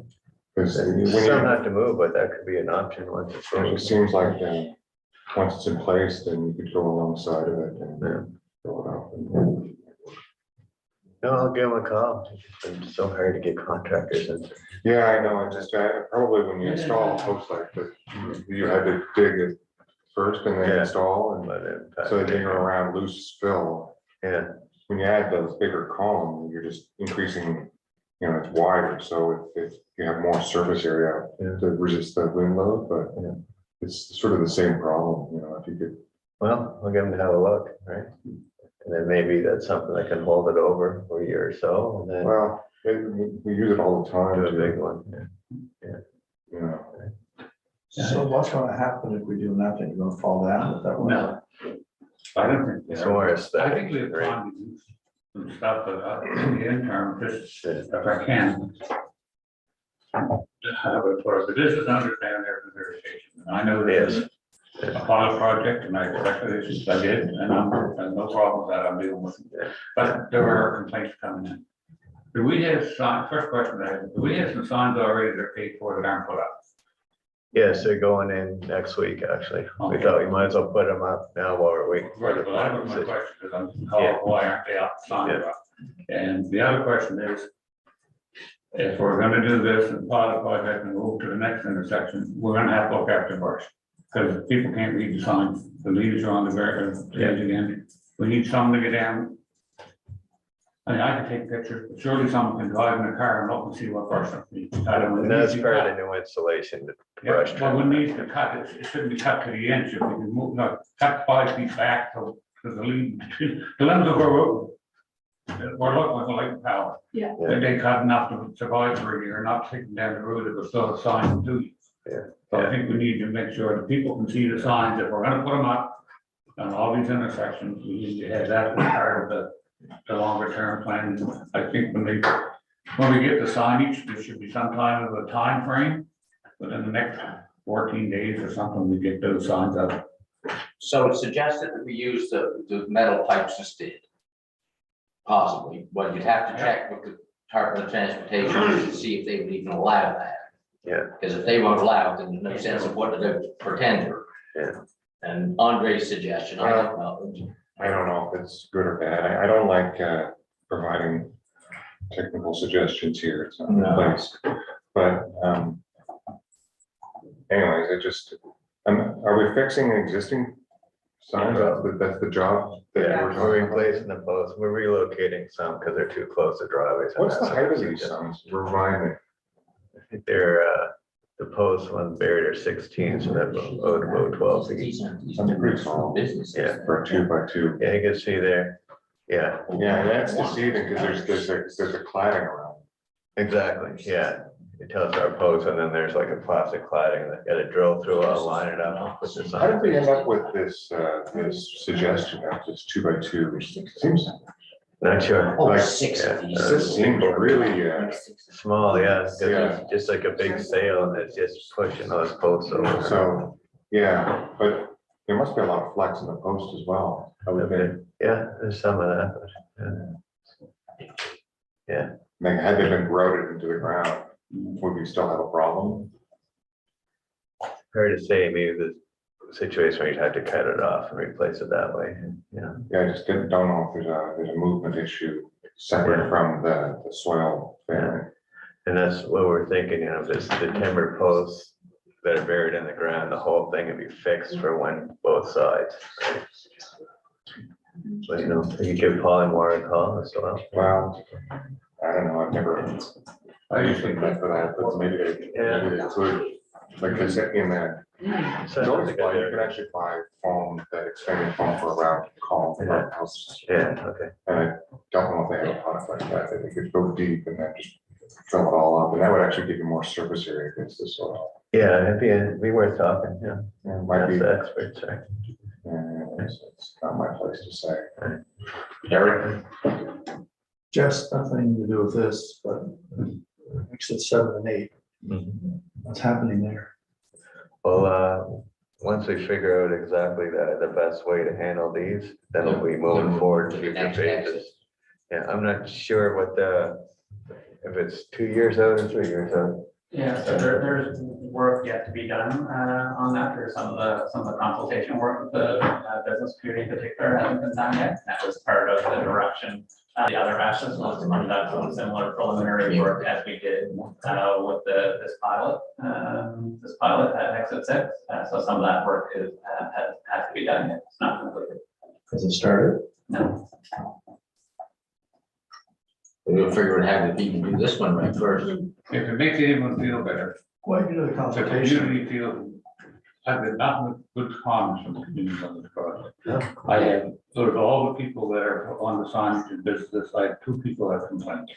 Speaker 7: Because when
Speaker 5: You still
Speaker 7: you,
Speaker 5: have to move, but that could be an option once it's.
Speaker 7: it just seems like, once it's in place, then you could go alongside of it and fill it up. and-
Speaker 5: No, I'll give them a call. It's been so hard to get contractors in.
Speaker 7: Yeah, I know, it's just, probably when you install a post like that, you had to dig it first and then
Speaker 5: Yeah.
Speaker 7: install, and
Speaker 5: But it-
Speaker 7: so then you're around loose fill.
Speaker 5: Yeah,
Speaker 7: When you add those bigger columns, you're just increasing, it's wider, so if you have more surface area
Speaker 5: Yeah.
Speaker 7: to resist the wind load, but it's sort of the same problem, if you could.
Speaker 5: well, I'll give them to have a look, right? And then maybe that's something that can hold it over for a year or so, and then
Speaker 7: Well, we use it all the time.
Speaker 5: do a
Speaker 7: to-
Speaker 5: big one. Yeah.
Speaker 6: Yeah. So what's gonna happen if we do nothing? You're gonna fall down? Is that what?
Speaker 3: No. I don't think.
Speaker 5: It's more
Speaker 3: I
Speaker 5: aesthetic,
Speaker 3: think we've
Speaker 5: right?
Speaker 3: gone some stuff, but in the interim, just if I can. But this is understand their negotiation. And I know there's a pilot project and I expect this, I did, and and no problems that I'm dealing with. But there are complaints coming in. Do we have sign, first question, do we have some signs already that are paid for that aren't put up?
Speaker 5: Yes, they're going in next week, actually. We thought we might as well put them up now while we're waiting for the
Speaker 3: Right, well, that
Speaker 5: final
Speaker 3: was my
Speaker 5: decision.
Speaker 3: question, because I'm called, why aren't they up, signed up? And the other question is, if we're gonna do this and pilot project and move to the next intersection, we're gonna have to look after brush. Because people can't read the signs, the leaves are on the very, edge again, we need someone to get down. I mean, I can take pictures, but surely someone can drive in a car and look and see what brush.
Speaker 5: And that's part of the new installation, the brush
Speaker 3: Yeah,
Speaker 5: trim.
Speaker 3: well, we need to cut it, it shouldn't be cut to the inch, if we can move, no, cut 5 feet back, so, because the lead, the limbs will go. We're looking like power.
Speaker 8: Yeah.
Speaker 3: They cut enough to survive for a year, not taking down the road, it was still a sign to you.
Speaker 5: Yeah.
Speaker 3: So I think we need to make sure that people can see the signs, if we're gonna put them up on all these intersections, we need to have that as part of the longer term plan. I think when we get the signage, there should be some kind of a time frame within the next 14 days or something, we get those signs up.
Speaker 1: So it's suggested that we use the metal pipes instead. Possibly, but you'd have to check with the Department of Transportation to see if they would even allow that.
Speaker 5: Yeah.
Speaker 1: Because if they won't allow it, then there's no sense of what to do for tender.
Speaker 5: Yeah.
Speaker 1: And Andre's suggestion, I don't know.
Speaker 7: I don't know if it's good or bad. I don't like providing technical suggestions here. It's not my place. But anyways, are we fixing existing signs? That's the job? that
Speaker 5: Yeah,
Speaker 7: we're
Speaker 5: we're
Speaker 7: talking about?
Speaker 5: replacing the posts, we're relocating some because they're too close to driveways. and
Speaker 7: What's the
Speaker 5: that's
Speaker 7: height of
Speaker 5: what
Speaker 7: these
Speaker 5: we
Speaker 7: signs? Remind me.
Speaker 5: I think they're, the post ones buried are 16, so that would go 12 feet.
Speaker 1: These
Speaker 7: Something pretty small.
Speaker 1: businesses.
Speaker 5: Yeah.
Speaker 7: For a 2x2.
Speaker 5: Yeah, you can see there. Yeah,
Speaker 7: Yeah, that's deceiving because there's a cladding around.
Speaker 5: exactly, yeah. It tells our posts and then there's like a plastic cladding that got to drill through, line it up and put this
Speaker 7: How did
Speaker 5: on.
Speaker 7: we end up with this suggestion of this 2x2, which seems,
Speaker 5: Not sure.
Speaker 1: Oh,
Speaker 7: Like,
Speaker 1: 6 of these.
Speaker 7: this seems really,
Speaker 5: Small, yeah, 'cause
Speaker 7: Yeah.
Speaker 5: it's just like a big sail and it's just pushing those posts over.
Speaker 7: so, yeah, but there must be a lot of flex in the post as well. I would think.
Speaker 5: Yeah, there's some of that. But,
Speaker 7: Like, had they been grouted into the ground, would we still have a problem?
Speaker 5: hard to say, maybe the situation where you'd have to cut it off and replace it that way, you know.
Speaker 7: Yeah, I just don't know if there's a movement issue separate from the soil thing.
Speaker 5: And that's what we're thinking, you know, if it's the timber posts that are buried in the ground, the whole thing would be fixed for when both sides. But you know, you give Paul more a call as well.
Speaker 7: Well, I don't know, I've never, I usually think for that, but maybe they include, like they said in that.
Speaker 5: Sounds
Speaker 7: Notice
Speaker 5: like a
Speaker 7: why you
Speaker 5: good
Speaker 7: can actually buy foam, that extended foam for around column for
Speaker 5: Yeah.
Speaker 7: houses.
Speaker 5: Yeah, okay.
Speaker 7: And I don't know if they have a product like that, that they could go deep and then just fill it all up, and that would actually give you more surface area against the soil.
Speaker 5: Yeah, it'd be worth talking, yeah.
Speaker 7: And it might
Speaker 5: That's
Speaker 7: be,
Speaker 5: the experts, right?
Speaker 7: it's not my place to say.
Speaker 1: Eric?
Speaker 6: Just nothing to do with this, but exit 7 and 8, what's happening there?
Speaker 5: Well, once we figure out exactly the best way to handle these, then we'll be moving forward to
Speaker 1: To the
Speaker 5: future
Speaker 1: next
Speaker 5: phases.
Speaker 1: exit.
Speaker 5: Yeah, I'm not sure what if it's 2 years out or 3 years out.
Speaker 10: Yeah, so there's work yet to be done on that. There's some of the consultation work, the business community in particular hasn't been done yet. That was part of the direction. The other actions was to conduct some similar preliminary work as we did with this pilot at Exit 6. So some of that work has to be done yet. It's not completed.
Speaker 6: Has it started?
Speaker 10: No.
Speaker 1: We'll figure out how to even do this one right first.
Speaker 3: If it makes anyone feel better,
Speaker 6: Why do the
Speaker 3: if the
Speaker 6: consultation?
Speaker 3: community feel, I've had nothing but good comments from the community on this project.
Speaker 6: Yeah.
Speaker 3: I have, out of all the people that are on the signage and business, I had 2 people that complained.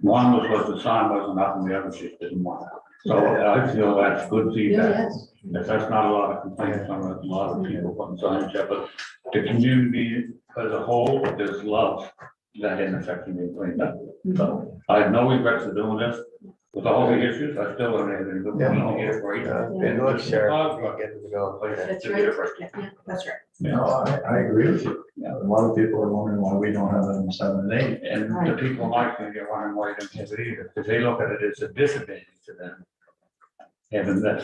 Speaker 3: One was the sign wasn't up and the other just didn't want it. So I feel that's good
Speaker 2: Yeah,
Speaker 3: feedback.
Speaker 2: yes.
Speaker 3: That's not a lot of complaints on a lot of people putting signs up, but the community as a whole just loves that intersection being cleaned up. So I have no regrets of doing this. With all the issues, I still don't have any, we need to get it right.
Speaker 5: And look, Sheriff, we get to go.
Speaker 4: That's right. Yeah, that's right.
Speaker 6: No, I agree with you. Yeah, a lot of people are wondering why we don't have them 7 and 8.
Speaker 3: And the people like me, they're wondering why they don't have it either, because they look at it as a disadvantage to them. Having this,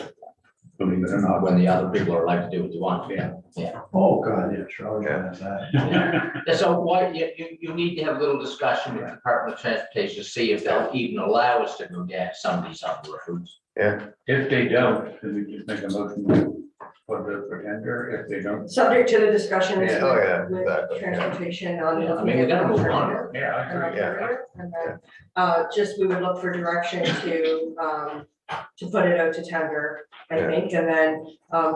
Speaker 3: believe it or not.
Speaker 1: When the other people are allowed to do what they want.
Speaker 3: Yeah.
Speaker 6: Oh, God, yeah, sure, I was gonna ask that.
Speaker 1: Yeah, so what, you need to have a little discussion with the Department of Transportation to see if they'll even allow us to go down some of these other routes.
Speaker 5: Yeah,
Speaker 3: If they don't, then we just make a motion for the pretender, if they don't.
Speaker 4: Subject to the discussions
Speaker 3: Yeah.
Speaker 5: Oh, yeah,
Speaker 4: with
Speaker 5: exactly.
Speaker 4: transportation on.
Speaker 1: Yeah, I mean, we gotta move on.
Speaker 3: Yeah, I agree, yeah.
Speaker 4: And then, just we would look for direction to put it out to tender, I
Speaker 5: Yeah.
Speaker 4: think, and then,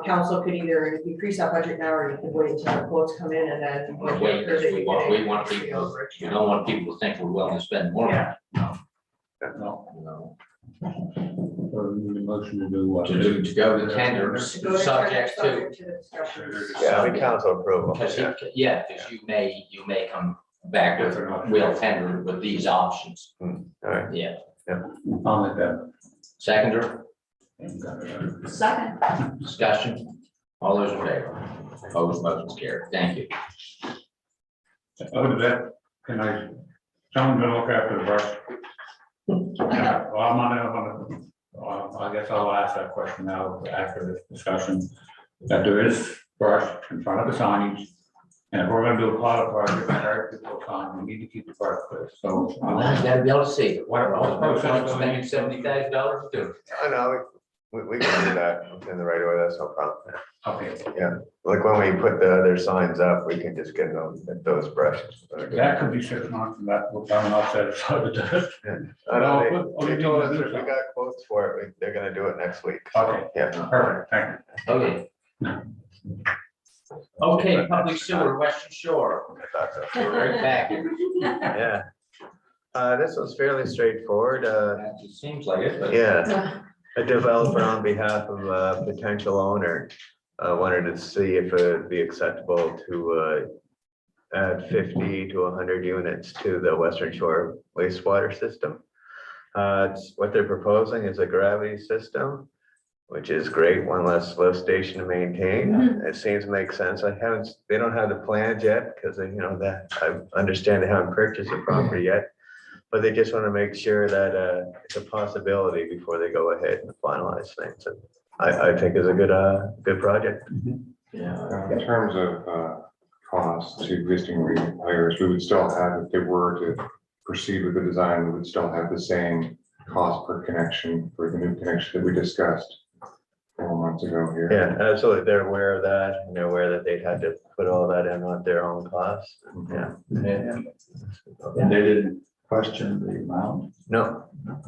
Speaker 4: council could either increase that budget now, or you could wait until the quotes come in and then.
Speaker 1: Or wait, because we want people, we don't want people to think we're willing to spend more.
Speaker 4: Yeah.
Speaker 3: No,
Speaker 1: No.
Speaker 3: so we need a motion to do what?
Speaker 1: To go to tenders,
Speaker 4: To go to tender,
Speaker 1: subject to.
Speaker 4: subject to the discussions.
Speaker 5: yeah, we council approval.
Speaker 1: Because
Speaker 5: Yeah.
Speaker 1: because you may come back with, we'll tender with these options.
Speaker 5: All right,
Speaker 1: Yeah,
Speaker 3: I'll make that.
Speaker 1: seconder,
Speaker 2: Second.
Speaker 1: discussion, all those in favor, opposed, motion's carried, thank you.
Speaker 3: Other than that, can I, someone's gonna look after the brush? Yeah, well, I guess I'll ask that question now after this discussion, that there is brush in front of the signage. And if we're gonna do a pilot project, very people sign, we need to keep the brush clear, so.
Speaker 1: Well, you gotta be able to see.
Speaker 3: What-
Speaker 1: Spending $70,000 to do it.
Speaker 5: I know, we can do that in the right way, that's no problem.
Speaker 3: Okay,
Speaker 5: Like when we put the other signs up, we can just get those brushes.
Speaker 3: that could be 6 months, and that will, I'm not satisfied with that.
Speaker 5: I know,
Speaker 3: Well,
Speaker 5: they
Speaker 3: we
Speaker 5: told
Speaker 3: need
Speaker 5: us
Speaker 3: to
Speaker 5: that
Speaker 3: do
Speaker 5: we
Speaker 3: something.
Speaker 5: got quotes for it, they're gonna do it next week.
Speaker 3: Okay.
Speaker 5: Yeah.
Speaker 3: Perfect, thank you.
Speaker 1: Okay. Okay, public sewer, Western Shore,
Speaker 5: I thought so.
Speaker 1: we're right back.
Speaker 5: Yeah. This was fairly straightforward.
Speaker 1: It seems like it, but.
Speaker 5: Yeah, a developer on behalf of a potential owner wanted to see if it would be acceptable to add 50 to 100 units to the Western Shore wastewater system. What they're proposing is a gravity system, which is great, one less lift station to maintain. It seems to make sense. They don't have the plans yet because that I understand they haven't purchased the property yet. But they just want to make sure that it's a possibility before they go ahead and finalize things. And I think it's a good project.
Speaker 1: Yeah.
Speaker 7: In terms of costs to existing repairs, we would still have, if they were to proceed with the design, we would still have the same cost per connection for the new connection that we discussed 4 months ago here.
Speaker 5: Yeah, absolutely. They're aware of that, and they're aware that they'd had to put all that in on their own cost. Yeah.
Speaker 6: And they didn't question the amount.
Speaker 5: No,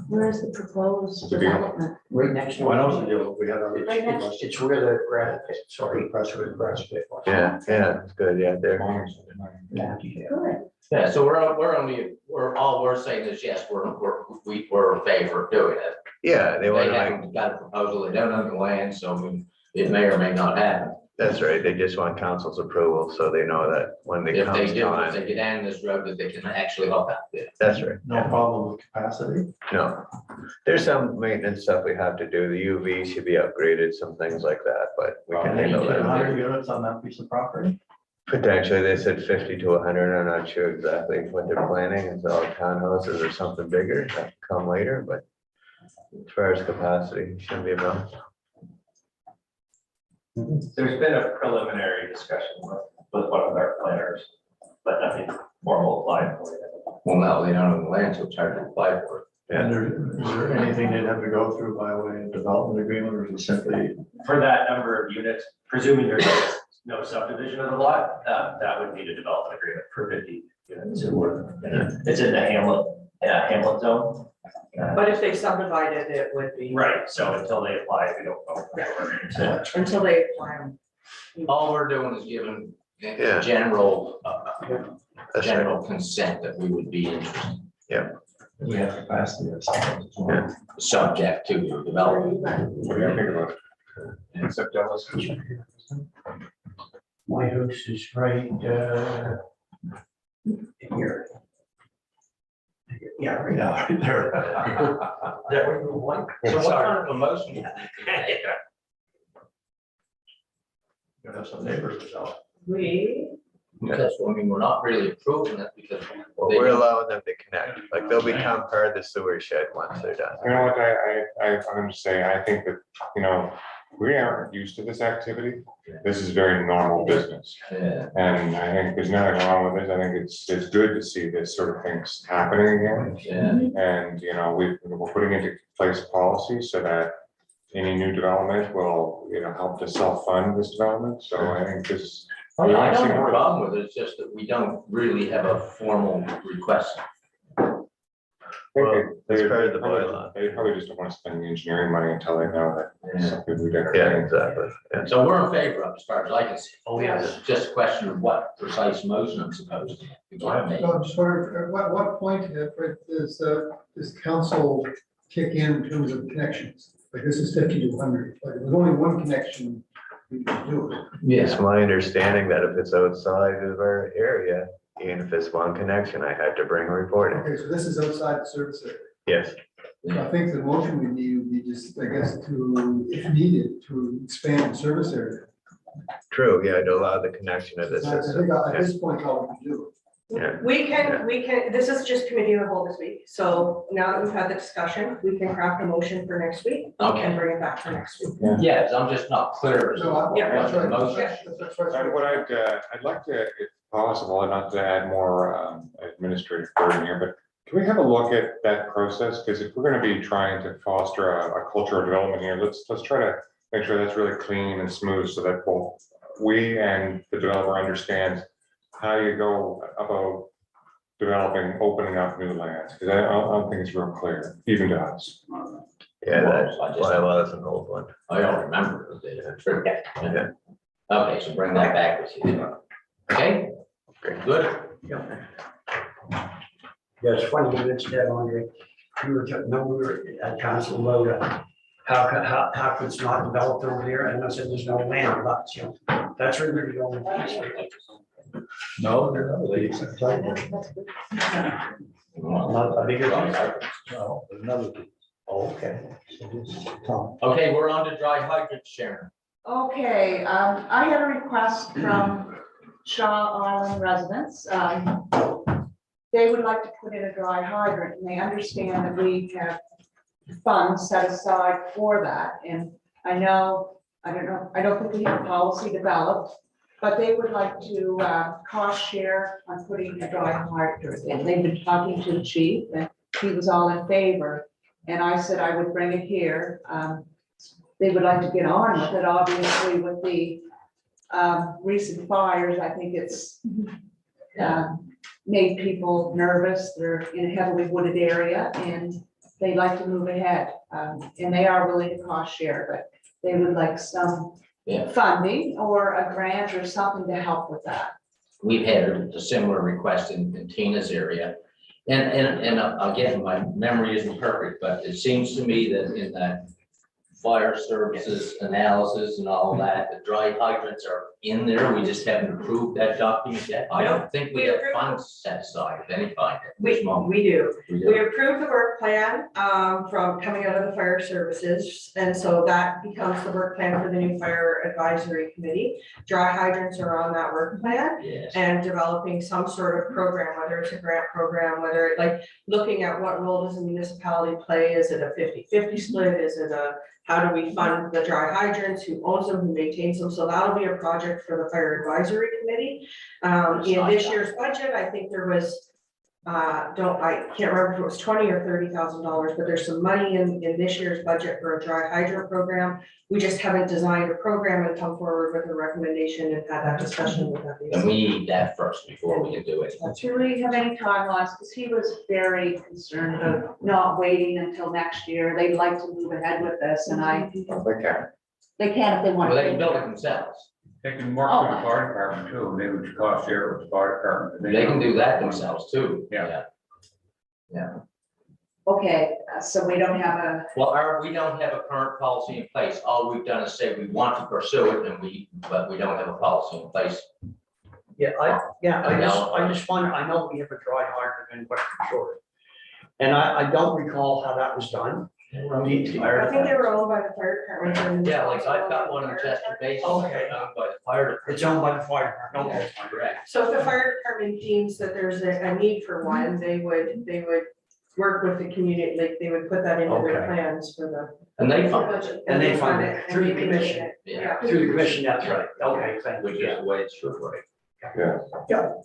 Speaker 2: Where's the proposed
Speaker 7: It's a deal.
Speaker 2: development?
Speaker 6: Right next to. I know the deal, we had a.
Speaker 2: Right next.
Speaker 6: It's where the granite pit, sorry, press where the granite pit was.
Speaker 5: yeah, it's good. Yeah, they're.
Speaker 2: Good.
Speaker 1: Yeah, so all we're saying is, yes, we're in favor of doing it.
Speaker 5: Yeah, they want
Speaker 1: They
Speaker 5: to make,
Speaker 1: haven't got a proposal, they don't own the land, so it may or may not happen.
Speaker 5: that's right. They just want council's approval, so they know that when they
Speaker 1: If
Speaker 5: come
Speaker 1: they do, if
Speaker 5: time.
Speaker 1: they get down this road, that they can actually help out with.
Speaker 5: That's right.
Speaker 6: No problem with capacity.
Speaker 5: No, there's some maintenance stuff we have to do. The UV should be upgraded, some things like that, but we can handle
Speaker 6: Get
Speaker 5: that.
Speaker 6: 100 units on that piece of property.
Speaker 5: Potentially, they said 50 to 100. I'm not sure exactly what they're planning. It's all townhouses or something bigger that will come later, but as far as capacity, shouldn't be a problem.
Speaker 13: There's been a preliminary discussion with one of our planners, but nothing formal applied for it.
Speaker 1: Well, no, they don't own the land, so it's hard to apply for it.
Speaker 6: And is there anything they'd have to go through by way of development agreement, or is it simply?
Speaker 13: For that number of units, presuming there's no subdivision of the lot, that would need a development agreement for 50 units. It's in the hamlet zone.
Speaker 4: But if they subdivided, it would be.
Speaker 13: Right, so until they apply, we don't know.
Speaker 4: Until they apply.
Speaker 1: All we're doing is giving
Speaker 5: Yeah.
Speaker 1: general,
Speaker 5: That's right.
Speaker 1: general consent that we would be interested.
Speaker 6: We have capacity. That's all.
Speaker 5: Yeah.
Speaker 1: Subject to your development.
Speaker 7: What do you think about it? Except Dallas.
Speaker 9: My house is right, here. Yeah, right now, right there. That would be one.
Speaker 1: So what kind of a motion?
Speaker 13: You have some neighbors or something.
Speaker 1: Because, I mean, we're not really approving it because.
Speaker 5: Well, we're allowing them to connect, like they'll become part of the sewer shed once they're done.
Speaker 7: You know what, I'm just saying, I think that, you know, we aren't used to this activity. This is very normal business.
Speaker 1: Yeah.
Speaker 7: And I think there's nothing wrong with it. I think it's good to see this sort of things happening again.
Speaker 1: Yeah.
Speaker 7: And, you know, we're putting into place policy so that any new development will, you know, help to self-fund this development. So I think this.
Speaker 1: I don't have a problem with it, it's just that we don't really have a formal request.
Speaker 5: Well, that's part of the bylaw.
Speaker 7: They probably just don't want to spend the engineering money until they know that it's something we did.
Speaker 5: Yeah, exactly. Yeah.
Speaker 1: So we're in favor of it as far as I can see.
Speaker 9: Oh, yes.
Speaker 1: It's just a question of what precise motion I'm supposed to make.
Speaker 14: So I'm just wondering, at what point does council kick in terms of connections? Like this is 50 to 100, like there's only one connection, we can do it.
Speaker 5: It's my understanding that if it's outside of our area, even if it's one connection, I had to bring a report in.
Speaker 14: Okay, so this is outside the service area.
Speaker 5: Yes,
Speaker 14: So I think the motion we need would be just, I guess, to, if needed, to expand the service area.
Speaker 5: true, yeah, to allow the connection of the
Speaker 14: So I
Speaker 5: system.
Speaker 14: think at this point, all we can do.
Speaker 5: Yeah.
Speaker 4: We can, this is just committee of the whole this week, so now that we've had the discussion, we can craft a motion for next week.
Speaker 1: Okay.
Speaker 4: And bring it back for next week.
Speaker 1: Yeah, 'cause I'm just not clear as to
Speaker 14: No,
Speaker 1: what
Speaker 14: that's
Speaker 1: the
Speaker 14: right.
Speaker 1: motion.
Speaker 14: That's right.
Speaker 7: What I'd like to, if possible, and not to add more administrative burden here, but can we have a look at that process? Because if we're gonna be trying to foster a culture of development here, let's try to make sure that's really clean and smooth so that both we and the developer understands how you go about developing, opening up new lands, because I don't think it's real clear, even to us.
Speaker 5: Yeah, that
Speaker 1: I just-
Speaker 5: bylaw is an old one.
Speaker 1: I don't remember. True.
Speaker 5: Yeah.
Speaker 1: Okay, so bring that back with you. Okay, good.
Speaker 9: Yes, 20 minutes there, Andre. We were at council about how could it's not developed over there, and I said, there's no land lots, you know. That's really the only piece.
Speaker 6: No, they're not.
Speaker 9: Not a bigger piece.
Speaker 6: No, there's another.
Speaker 9: Oh, okay.
Speaker 1: Okay, we're on to dry hydrants, Sharon.
Speaker 2: Okay, I had a request from Shaw Island residents. They would like to put in a dry hydrant, and they understand that we have funds set aside for that. And I don't think we have a policy developed, but they would like to cost share on putting a dry hydrant in. They've been talking to the chief, and he was all in favor. And I said I would bring it here. They would like to get on with it, obviously, with the recent fires. I think it's made people nervous. They're in a heavily wooded area and they'd like to move ahead. And they are willing to cost share, but they would like some funding or a grant or something to help with that.
Speaker 1: We've had a similar request in Tina's area. And again, my memory isn't perfect, but it seems to me that in that fire services analysis and all that, the dry hydrants are in there. We just haven't approved that document yet. I don't think we have funds set aside of any kind at this moment.
Speaker 4: We do.
Speaker 1: We
Speaker 4: We approved the work plan from coming out of the fire services, and so that becomes the work plan for the new fire advisory committee. Dry hydrants are on that work plan.
Speaker 1: Yes.
Speaker 4: And developing some sort of program, whether it's a grant program, whether like looking at what role does a municipality play? Is it a 50-50 split? Is it how do we fund the dry hydrants? Who owns them? Who maintains them? So that'll be a project for the fire advisory committee. In this year's budget, I think there was, I can't remember if it was $20,000 or $30,000, but there's some money in this year's budget for a dry hydrant program. We just haven't designed a program and come forward with a recommendation and had that discussion with that.
Speaker 1: And we need that first before we can do it.
Speaker 2: Do we have any timelines? Because he was very concerned about not waiting until next year. They'd like to move ahead with this, and they can if they want.
Speaker 1: Well, they can build it themselves.
Speaker 3: They can work with the fire department too, and they would cost share with the fire department.
Speaker 1: They can do that themselves too.
Speaker 3: Yeah.
Speaker 1: Yeah.
Speaker 2: Okay, so we don't have a,
Speaker 1: Well, we don't have a current policy in place. All we've done is say we want to pursue it but we don't have a policy in place.
Speaker 9: I just wonder, I know we have a dry hydrant in Western Shore. And I don't recall how that was done.
Speaker 4: I think they were owned by the fire department. and
Speaker 1: Yeah, like I've got one in Chester Basin.
Speaker 9: Okay.
Speaker 1: Owned by the fire department.
Speaker 9: It's owned by the fire department, okay.
Speaker 1: Correct.
Speaker 4: So if the fire department deems that there's a need for one, they would work with the community, like they would put that into their
Speaker 9: Okay.
Speaker 4: plans for the.
Speaker 1: And they fund it,
Speaker 4: budget,
Speaker 9: And they fund
Speaker 4: fund
Speaker 9: it through the
Speaker 4: and maintain
Speaker 9: commission.
Speaker 4: it.
Speaker 1: Yeah.
Speaker 9: Through the commission, that's right, okay, thank
Speaker 1: which
Speaker 9: you.
Speaker 1: is the way it should work.
Speaker 7: Yeah.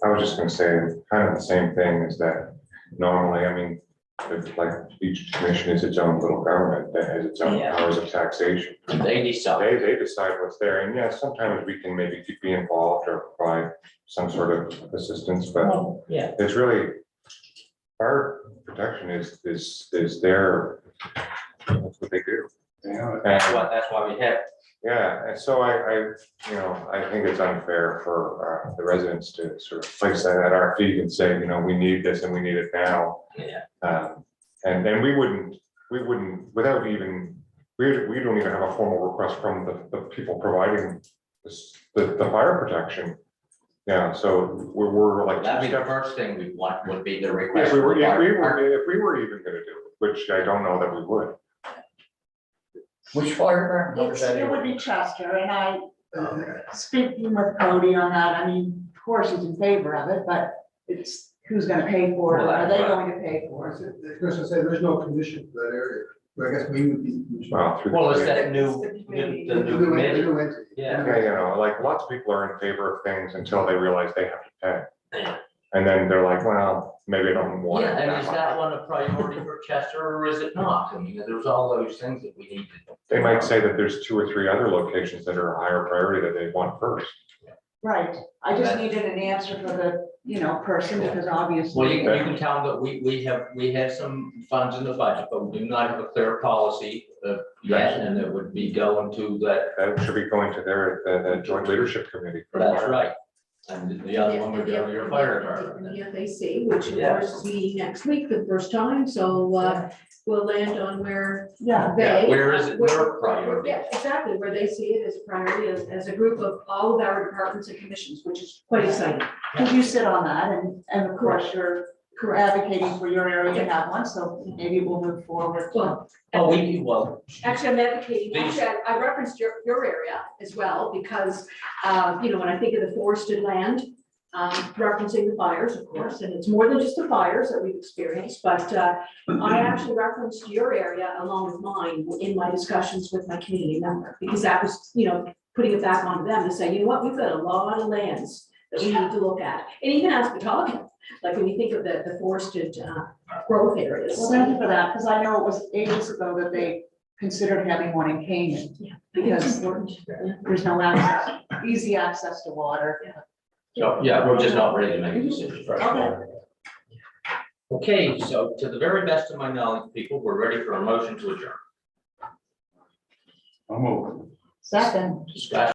Speaker 7: I was just gonna say, kind of the same thing is that normally, I mean, if like each commission is its own little government that has its own
Speaker 1: Yeah.
Speaker 7: powers of taxation.
Speaker 1: And they decide.
Speaker 7: They decide what's there, and yes, sometimes we can maybe be involved or provide some sort of assistance, but
Speaker 1: Well, yeah.
Speaker 7: it's really, fire protection is their, that's what they do. And,
Speaker 1: That's why we have.
Speaker 7: yeah, and so I think it's unfair for the residents to sort of place that at our feet and say, we need this and we need it now.
Speaker 1: Yeah.
Speaker 7: And then we wouldn't, without even, we don't even have a formal request from the people providing this, the fire protection. Yeah, so we're like.
Speaker 1: That'd be the first thing we want, would be the request.
Speaker 7: If we were,
Speaker 1: for fire
Speaker 7: if we were even gonna do it, which I don't know that we would.
Speaker 9: Which fire department?
Speaker 2: it would be Chester, and I, speaking with Cody on that, I mean, of course, he's in favor of it, but it's, who's gonna pay for it?
Speaker 1: Well,
Speaker 2: Are they
Speaker 1: that's right.
Speaker 2: going to pay for it?
Speaker 14: Chris was saying, there's no commission for that area, but I guess we would be.
Speaker 1: Well, it's that new, the new committee.
Speaker 14: New entity.
Speaker 1: Yeah.
Speaker 7: Okay, like lots of people are in favor of things until they realize they have to pay.
Speaker 1: Yeah.
Speaker 7: And then they're like, well, maybe I don't want it.
Speaker 1: Yeah, and
Speaker 7: that
Speaker 1: is
Speaker 7: much.
Speaker 1: that one a priority for Chester or is it not? I mean, there's all those things that we need to.
Speaker 7: They might say that there's 2 or 3 other locations that are a higher priority that they want first.
Speaker 2: Right, I just needed an answer for the, person, because obviously.
Speaker 1: Well, you can tell them that we have some funds in the budget, but we do not have a clear policy yet, and it would be going to that.
Speaker 7: That should be going to the joint leadership committee.
Speaker 1: That's right. And the other one would go to your fire department.
Speaker 8: The FAC, which of
Speaker 1: Yeah.
Speaker 8: course is meeting next week for the first time, so we'll land on where
Speaker 2: Yeah,
Speaker 8: they.
Speaker 1: Where is it their priority?
Speaker 8: Yeah, exactly, where they see it as a priority, as a group of all of our departments and commissions, which is quite exciting.
Speaker 2: because you sit on that, and of course, you're advocating for your area to have one, so maybe we'll move forward.
Speaker 8: Well, actually, I'm advocating,
Speaker 1: These-
Speaker 8: I referenced your area as well, because, when I think of the forested land, referencing the fires, of course, and it's more than just the fires that we've experienced, but I actually referenced your area along with mine in my discussions with my community member, because that was, putting it back onto them to say, you know what, we've got a lot of lands that we need to look at, and even as we're talking, like when you think of the forested growth areas.
Speaker 2: Well, thank you for that, because I know it was ages ago that they considered having one in Canaan,
Speaker 8: Yeah, I think it's
Speaker 2: because
Speaker 8: important.
Speaker 2: there's no access, easy access to water.
Speaker 1: So, yeah, we're just not ready to make a decision.
Speaker 2: Okay.
Speaker 1: Okay, so to the very best of my knowledge, people, we're ready for a motion to adjourn.
Speaker 3: I'm over.
Speaker 2: Second.
Speaker 1: Discussion.